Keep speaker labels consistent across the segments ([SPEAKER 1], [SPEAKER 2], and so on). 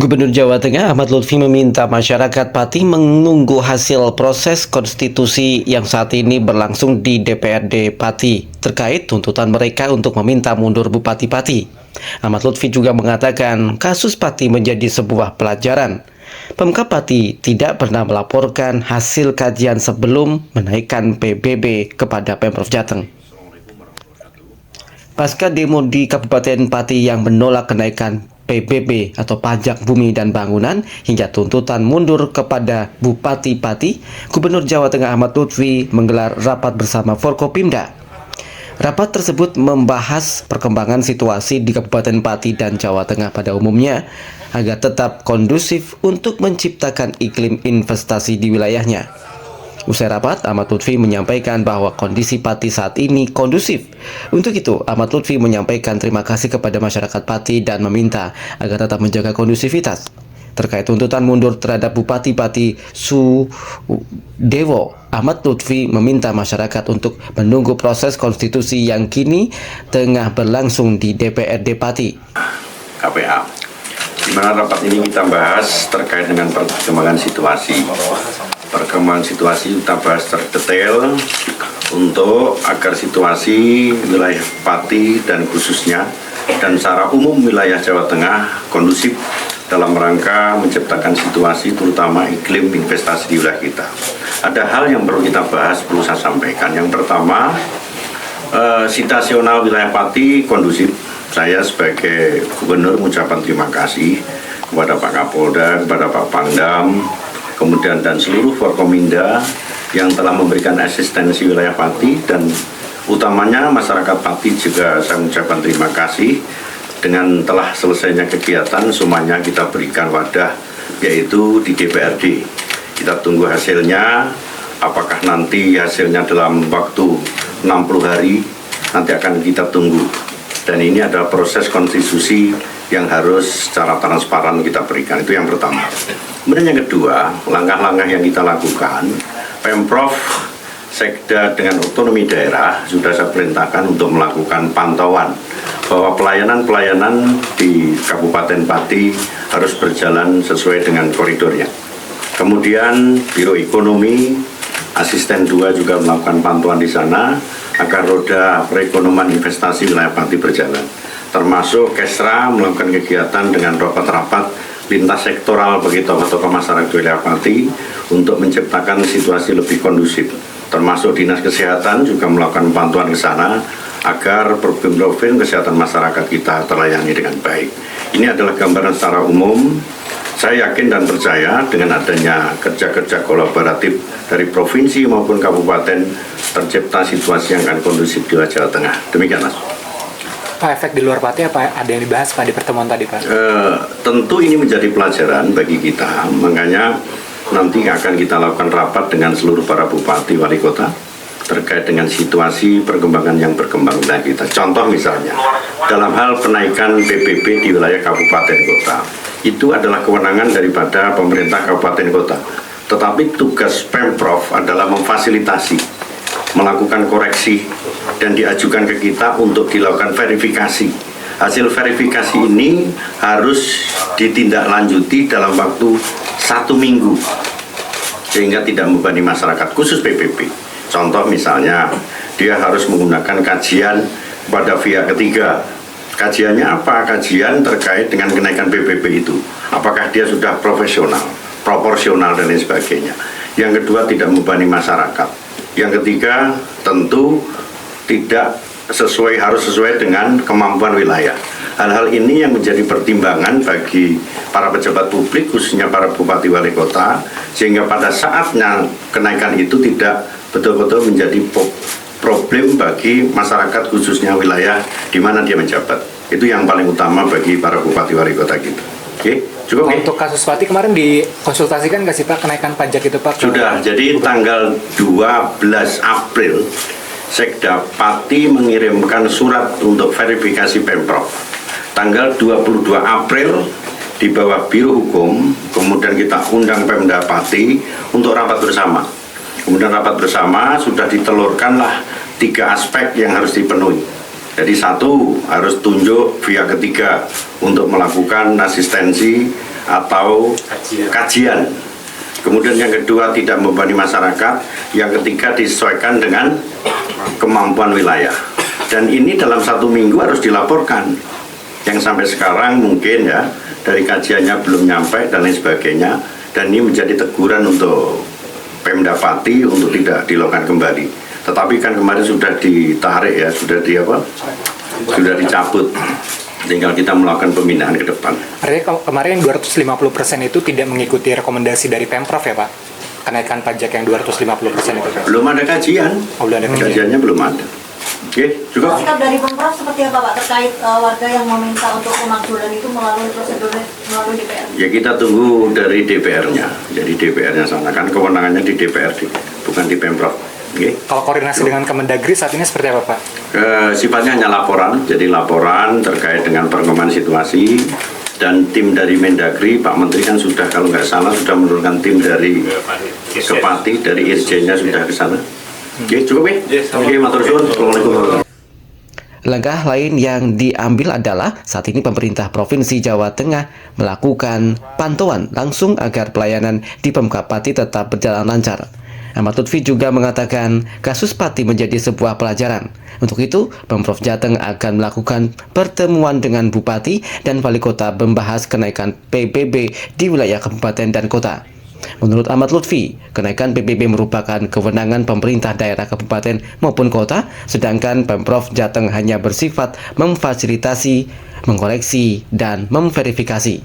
[SPEAKER 1] Gubernur Jawa Tengah Ahmad Lutfi meminta masyarakat Pati menunggu hasil proses konstitusi yang saat ini berlangsung di DPRD Pati terkait tuntutan mereka untuk meminta mundur Bupati Pati. Ahmad Lutfi juga mengatakan kasus Pati menjadi sebuah pelajaran. Pemkab Pati tidak pernah melaporkan hasil kajian sebelum menaikkan PBB kepada Pemprov Jateng. Pasca demo di Kabupaten Pati yang menolak kenaikan PBB atau pajak bumi dan bangunan hingga tuntutan mundur kepada Bupati Pati, Gubernur Jawa Tengah Ahmad Lutfi menggelar rapat bersama Forkopimda. Rapat tersebut membahas perkembangan situasi di Kabupaten Pati dan Jawa Tengah pada umumnya agar tetap kondusif untuk menciptakan iklim investasi di wilayahnya. Usai rapat, Ahmad Lutfi menyampaikan bahwa kondisi Pati saat ini kondusif. Untuk itu, Ahmad Lutfi menyampaikan terima kasih kepada masyarakat Pati dan meminta agar tetap menjaga kondusivitas. Terkait tuntutan mundur terhadap Bupati Pati Sudewo, Ahmad Lutfi meminta masyarakat untuk menunggu proses konstitusi yang kini tengah berlangsung di DPRD Pati.
[SPEAKER 2] KPA, di mana rapat ini kita bahas terkait dengan perkembangan situasi. Perkembangan situasi kita bahas terdetail untuk agar situasi wilayah Pati dan khususnya dan secara umum wilayah Jawa Tengah kondusif dalam rangka menciptakan situasi terutama iklim investasi di wilayah kita. Ada hal yang perlu kita bahas, perlu saya sampaikan. Yang pertama, situasional wilayah Pati kondusif. Saya sebagai gubernur mengucapkan terima kasih kepada Pak Kapolda, kepada Pak Pangdam, kemudian dan seluruh Forkominda yang telah memberikan asistensi wilayah Pati, dan utamanya masyarakat Pati juga saya mengucapkan terima kasih dengan telah selesainya kegiatan semuanya kita berikan wadah yaitu di DPRD. Kita tunggu hasilnya, apakah nanti hasilnya dalam waktu 60 hari nanti akan kita tunggu, dan ini adalah proses konstitusi yang harus secara transparan kita berikan. Itu yang pertama. Kemudian yang kedua, langkah-langkah yang kita lakukan, Pemprov, Sekda dengan otonomi daerah sudah saya perintahkan untuk melakukan pantauan bahwa pelayanan-pelayanan di Kabupaten Pati harus berjalan sesuai dengan koridornya. Kemudian Biro Ekonomi, Asisten 2 juga melakukan pantauan di sana agar roda perekonomian investasi wilayah Pati berjalan. Termasuk Kesra melakukan kegiatan dengan rapat-rapat lintas sektoral bagi tokoh-tokoh masyarakat wilayah Pati untuk menciptakan situasi lebih kondusif. Termasuk Dinas Kesehatan juga melakukan pantauan ke sana agar problem kesehatan masyarakat kita terlayani dengan baik. Ini adalah gambaran secara umum. Saya yakin dan percaya dengan adanya kerja-kerja kolaboratif dari provinsi maupun kabupaten tercipta situasi yang akan kondusif di Jawa Tengah. Demikian, Mas.
[SPEAKER 3] Pak, efek di luar Pati apa ada yang dibahas Pak di pertemuan tadi, Pak?
[SPEAKER 2] Tentu ini menjadi pelajaran bagi kita, makanya nanti akan kita lakukan rapat dengan seluruh para bupati wali kota terkait dengan situasi perkembangan yang berkembang wilayah kita. Contoh misalnya, dalam hal penaikan PBB di wilayah kabupaten kota, itu adalah kewenangan daripada pemerintah kabupaten kota. Tetapi tugas Pemprov adalah memfasilitasi, melakukan koreksi, dan diajukan ke kita untuk dilakukan verifikasi. Hasil verifikasi ini harus ditindaklanjuti dalam waktu 1 minggu sehingga tidak membebani masyarakat khusus PBB. Contoh misalnya, dia harus menggunakan kajian pada pihak ketiga. Kajiannya apa? Kajian terkait dengan kenaikan PBB itu. Apakah dia sudah profesional, proporsional, dan lain sebagainya. Yang kedua, tidak membebani masyarakat. Yang ketiga, tentu harus sesuai dengan kemampuan wilayah. Hal-hal ini yang menjadi pertimbangan bagi para pejabat publik, khususnya para bupati wali kota, sehingga pada saatnya kenaikan itu tidak betul-betul menjadi problem bagi masyarakat, khususnya wilayah di mana dia menjabat. Itu yang paling utama bagi para bupati wali kota kita. Oke, cukup.
[SPEAKER 3] Untuk kasus Pati kemarin dikonsultasikan nggak sih Pak kenaikan pajak itu, Pak?
[SPEAKER 2] Sudah, jadi tanggal 12 April Sekda Pati mengirimkan surat untuk verifikasi Pemprov. Tanggal 22 April di bawah Biro Hukum, kemudian kita undang Pemda Pati untuk rapat bersama. Kemudian rapat bersama sudah ditelurkanlah 3 aspek yang harus dipenuhi. Jadi 1, harus tunjuk pihak ketiga untuk melakukan asistensi atau kajian. Kemudian yang kedua tidak membebani masyarakat, yang ketiga disesuaikan dengan kemampuan wilayah. Dan ini dalam 1 minggu harus dilaporkan. Yang sampai sekarang mungkin ya dari kajiannya belum nyampe dan lain sebagainya. Dan ini menjadi teguran untuk Pemda Pati untuk tidak dilakukan kembali. Tetapi kan kemarin sudah ditarik ya, sudah dicabut. Tinggal kita melakukan pembinaan ke depan.
[SPEAKER 3] Artinya kemarin yang 250% itu tidak mengikuti rekomendasi dari Pemprov ya Pak? Kenaikan pajak yang 250% itu Pak?
[SPEAKER 2] Belum ada kajian.
[SPEAKER 3] Oh, belum ada kajian.
[SPEAKER 2] Kajiannya belum ada. Oke, cukup.
[SPEAKER 4] Sikap dari Pemprov seperti apa Pak terkait warga yang meminta untuk pemakzulan itu melalui prosedur melalui DPR?
[SPEAKER 2] Ya kita tunggu dari DPR-nya. Jadi DPR-nya sana kan kewenangannya di DPRD, bukan di Pemprov. Oke.
[SPEAKER 3] Kalau koordinasi dengan Kemendagri saat ini seperti apa Pak?
[SPEAKER 2] Sifatnya hanya laporan, jadi laporan terkait dengan perkembangan situasi dan tim dari Mendagri, Pak Menteri kan sudah kalau nggak salah sudah menurunkan tim dari Kepati, dari Irjennya sudah ke sana. Oke, cukup ya? Oke, matur suwun. Assalamualaikum warahmatullahi wabarakatuh.
[SPEAKER 1] Langkah lain yang diambil adalah saat ini pemerintah Provinsi Jawa Tengah melakukan pantauan langsung agar pelayanan di Pemkab Pati tetap berjalan lancar. Ahmad Lutfi juga mengatakan kasus Pati menjadi sebuah pelajaran. Untuk itu, Pemprov Jateng akan melakukan pertemuan dengan Bupati dan Wali Kota membahas kenaikan PBB di wilayah kabupaten dan kota. Menurut Ahmad Lutfi, kenaikan PBB merupakan kewenangan pemerintah daerah kabupaten maupun kota, sedangkan Pemprov Jateng hanya bersifat memfasilitasi, mengkoreksi, dan memverifikasi.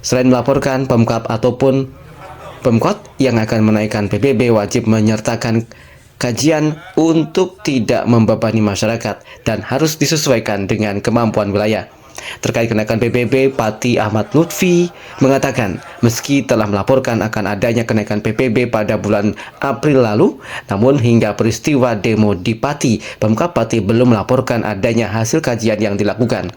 [SPEAKER 1] Selain melaporkan Pemkab ataupun Pemkot yang akan menaikkan PBB wajib menyertakan kajian untuk tidak membebani masyarakat dan harus disesuaikan dengan kemampuan wilayah. Terkait kenaikan PBB, Pati Ahmad Lutfi mengatakan meski telah melaporkan akan adanya kenaikan PBB pada bulan April lalu, namun hingga peristiwa demo di Pati, Pemkab Pati belum melaporkan adanya hasil kajian yang dilakukan.